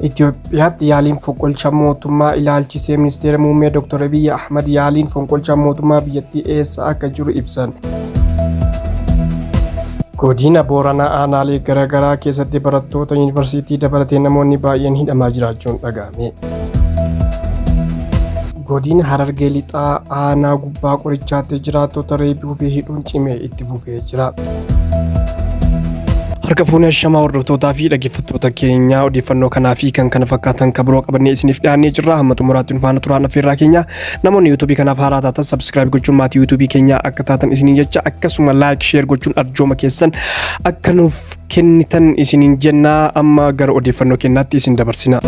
Itoophiyaatti yaaliin fonqolcha mootummaa ilaalchisee ministeera muummee Dr. Abiy Ahmed yaaliin fonqolcha mootummaa biyyattii eessa akka jiru ibsan. Godina Booranaa aanaalee garaagaraa keessatti barattoota yuunivarsiitii dabalatee namoonni baay'een hidhamaa jiraachuun dhaga'ame. Godina Harargee lixaa aanaa gubbaa qorichaatti jiraattota reebuu fi hidhuun cimee itti fufee jira. Harka fuunee shamaa hordoftootaa fi dhaggeeffattoota keenyaa odeeffannoo kanaa fi kan kana fakkaatan kan biroo qabannee isiniif dhiyaannee jirra. Hamma xumuraatti nu faana turaan affeerraa keenya. Namoonni yuutuubii kanaaf haaraa taatan sabskiraayib gochuun maatii yuutuubii keenyaa akka taatan isiniin jecha, akkasuma laayik sheer gochuun arjooma keessan akka nuuf kennitan isiniin jenna. Amma gara odeeffannoo keenyaatti isin dabarsina.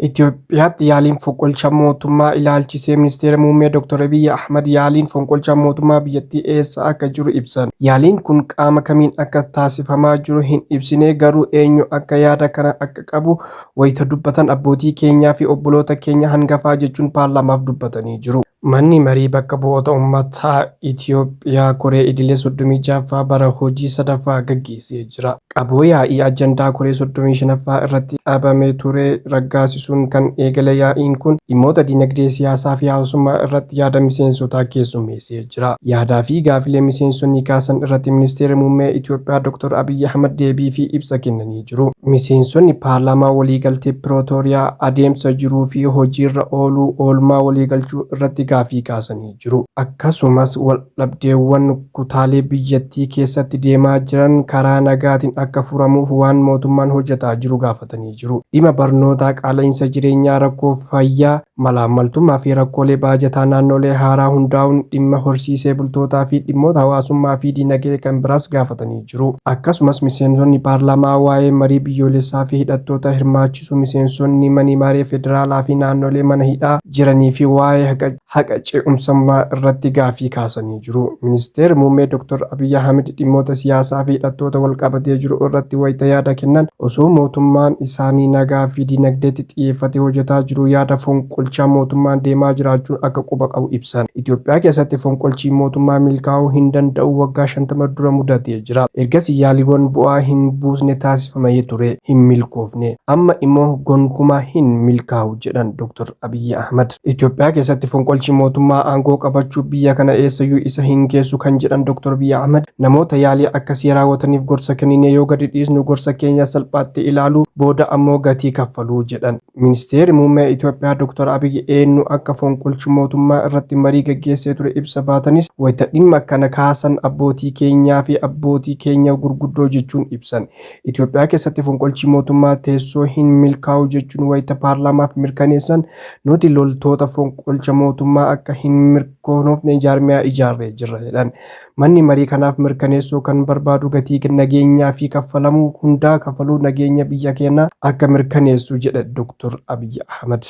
Itoophiyaatti yaaliin fonqolcha mootummaa ilaalchisee ministeera muummee Dr. Abiy Ahmed yaaliin fonqolcha mootummaa biyyattii eessa akka jiru ibsan. Yaaliin kun qaama kamiin akka taasifamaa jiru hin ibsine, garuu eenyu akka yaada kana akka qabu wayita dubbatan abbootii keenyaa fi obboloota keenya hangafaa jechuun paarlaamaaf dubbatanii jiru. Manni marii bakka bu'oota uummataa Itoophiyaa koree idilee 36ffaa bara hojii sadaffaa gaggeessee jira. Qaboo yaa'ii ajandaa koree 35ffaa irratti qabamee ture raggaasisuun kan eegale yaa'iin kun dhimmoota dinagdee, siyaasaa fi hawaasummaa irratti yaada miseensotaa keessummeessee jira. Yaadaa fi gaafilee miseensonni kaasan irratti ministeera muummee Itoophiyaa Dr. Abiy Ahmed deebii fi ibsa kennanii jiru. Miseensonni paarlaamaa waliigaltee Pirootooriyaa adeemsa jiruu fi hojiirra oolmaa waliigalchuu irratti gaafii kaasanii jiru. Akkasumas waldhabdeewwan kutaalee biyyattii keessatti deemaa jiran karaa nagaatiin akka furamuuf waan mootummaan hojjetaa jiru gaafatanii jiru. Dhimma barnootaa, qaala'insa jireenyaa, rakkoo fayyaa, malaammaltummaa fi rakkoolee baajataa naannolee haaraa hundaa'uun dhimma horsiisee bultootaa fi dhimmoota hawaasummaa fi dinagdee kan biraas gaafatanii jiru. Akkasumas miseensonni paarlaamaa waa'ee marii biyyoolessaa fi hidhattoota hirmaachisuu, miseensonni mana maree federaalaa fi naannolee mana hidhaa jiranii fi waa'ee haqa ce'umsummaa irratti gaafii kaasanii jiru. Ministeerri muummee Dr. Abiy Ahmed dhimmoota siyaasaa fi hidhattoota wal qabatee jiru irratti wayita yaada kennan, osoo mootummaan isaanii nagaa fi dinagdeetti xiyyeeffatee hojjetaa jiru yaada fonqolchaa mootummaan deemaa jiraachuun akka quba qabu ibsan. Itoophiyaa keessatti fonqolchi mootummaa milkaa'uu hin danda'u waggaa 50 dura mudatee jira. Ergasii yaaliiwwan bu'aa hin buusne taasifamee ture, hin milkoofne. Amma immoo gonkumaa hin milkaa'u jedhan Dr. Abiy Ahmed. Itoophiyaa keessatti fonqolchi mootummaa aangoo qabachuu biyya kana eessayyuu isa hin geessu kan jedhan Dr. Abiy Ahmed, namoota yaalii akkasii raawwataniif gorsa kennine yoo gadi dhiisnu gorsa keenya salphaatti ilaalu, booda ammoo gatii kaffalu jedhan. Ministeerri muummee Itoophiyaa Dr. Abiy eenyu akka fonqolchi mootummaa irratti marii gaggeessee ture ibsa baatanis wayita dhimma kana kaasan abbootii keenyaa fi abbootii keenya gurguddoo jechuun ibsan. Itoophiyaa keessatti fonqolchi mootummaa teessoo hin milkaa'u jechuun wayita paarlaamaaf mirkaneessan, nuti loltoota fonqolcha mootummaa akka hin mirkoofne jaarmiyaa ijaarree jirra jedhan. Manni marii kanaaf mirkaneessuu kan barbaadu gatii nageenyaa fi kaffalamuu hundaa kaffaluu nageenya biyya keenyaa akka mirkaneessu jedhe Dr. Abiy Ahmed.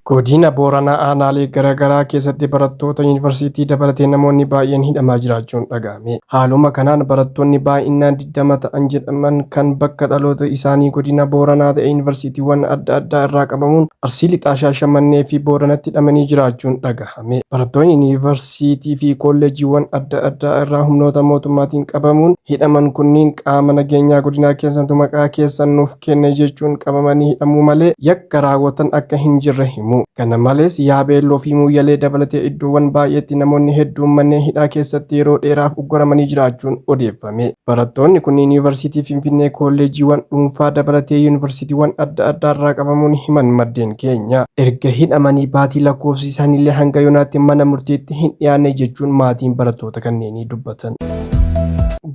Godina Booranaa aanaalee garaagaraa keessatti barattoota yuunivarsiitii dabalatee namoonni baay'een hidhamaa jiraachuun dhaga'ame. Haaluma kanaan barattoonni baay'inaan 20 ta'an jedhaman kan bakka dhaloota isaanii godina Booranaa ta'e yuunivarsiitiiwwan adda addaa irraa qabamuun Arsii Lixaa, Shaashamannee fi Booranatti hidhamanii jiraachuun dhaga'ame. Barattoonni yuunivarsiitii fi kolleejiiwwan adda addaa irraa humnoota mootummaatiin qabamuun hidhaman kunniin qaama nageenyaa godinaa keessattuu maqaa keessan nuuf kenne jechuun qabamanii hidhamuu malee yakka raawwatan akka hin jirre himu. Kana malees Yaabeelloo fi Muyyalee dabalatee iddoowwan baay'eetti namoonni hedduun manneen hidhaa keessatti yeroo dheeraaf ugguramanii jiraachuun odeeffame. Barattoonni kunniin yuunivarsiitii Finfinnee, kolleejiiwwan dhuunfaa dabalatee yuunivarsiitiiwwan adda addaa irraa qabamuun himan maddeen keenya. Erga hidhamanii baatii lakkoofsisanillee hanga yoonaatti mana murtiitti hin dhiyaanne jechuun maatiin barattoota kanneenii dubbatan.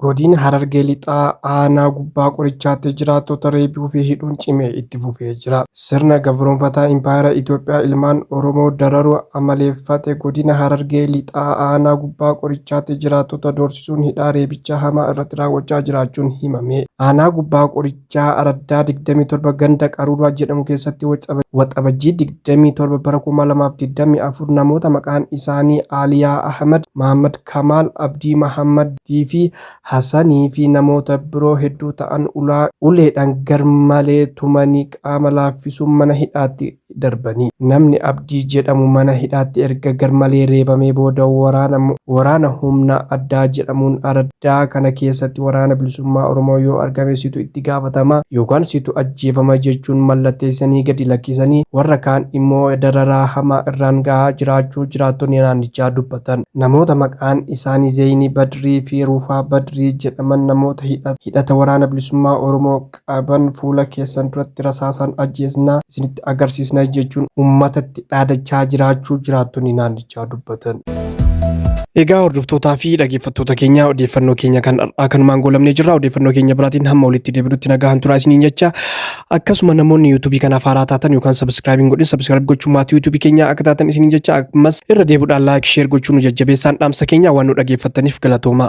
Godina Harargee lixaa aanaa gubbaa qorichaatti jiraattota reebuu fi hidhuun cimee itti fufee jira. Sirna gabroonfataa impaayera Itoophiyaa ilmaan Oromoo dararuu amaleeffate godina Harargee lixaa aanaa gubbaa qorichaatti jiraattota doorsisuun hidhaa reebichaa hamaa irratti raawwachaa jiraachuun himame. Aanaa gubbaa qorichaa araddaa 27 ganda qaruuraa jedhamu keessatti waxabajjii 27 bara 2024 namoota maqaan isaanii Aliyaa Ahmed, Mahammad Kamaal, Abdii Mahammadii fi Hassanii fi namoota biroo hedduu ta'an uleedhaan garmalee tumanii qaama laaffisuun mana hidhaatti darbanii. Namni Abdii jedhamu mana hidhaatti erga garmalee reebamee booda waraana humna addaa jedhamuun araddaa kana keessatti waraana bilisummaa Oromoo yoo argame situ itti gaafatama yookaan situ ajjeefama jechuun mallatteessanii gadi lakkisanii warra kaan immoo dararaa hamaa irraan gahaa jiraachuu jiraattonni naannichaa dubbatan. Namoota maqaan isaanii Zeyni Badrii fi Rufaa Badrii jedhaman namoota hidhata waraana bilisummaa Oromoo qaban fuula keessan duratti rasaasaan ajjeesnaa isinitti agarsiisna jechuun uummatatti dhaadachaa jiraachuu jiraattonni naannichaa dubbatan. Egaa hordoftootaa fi dhaggeeffattoota keenya odeeffannoo keenya kan kanumaan goolabnee jirra. Odeeffannoo keenya biraatiin hamma walitti deebinutti nagaan turaa isiniin jecha. Akkasuma namoonni YouTube kanaaf haaraa taatan yookaan subscribe godhin subscribe gochuun maatii YouTube keenya akka taatan isiniin jecha. Ammas irra deebuudhaan like share gochuun nu jajjabeessaan dhaamsa keenya waan nu dhaggeeffattaniif galatooma.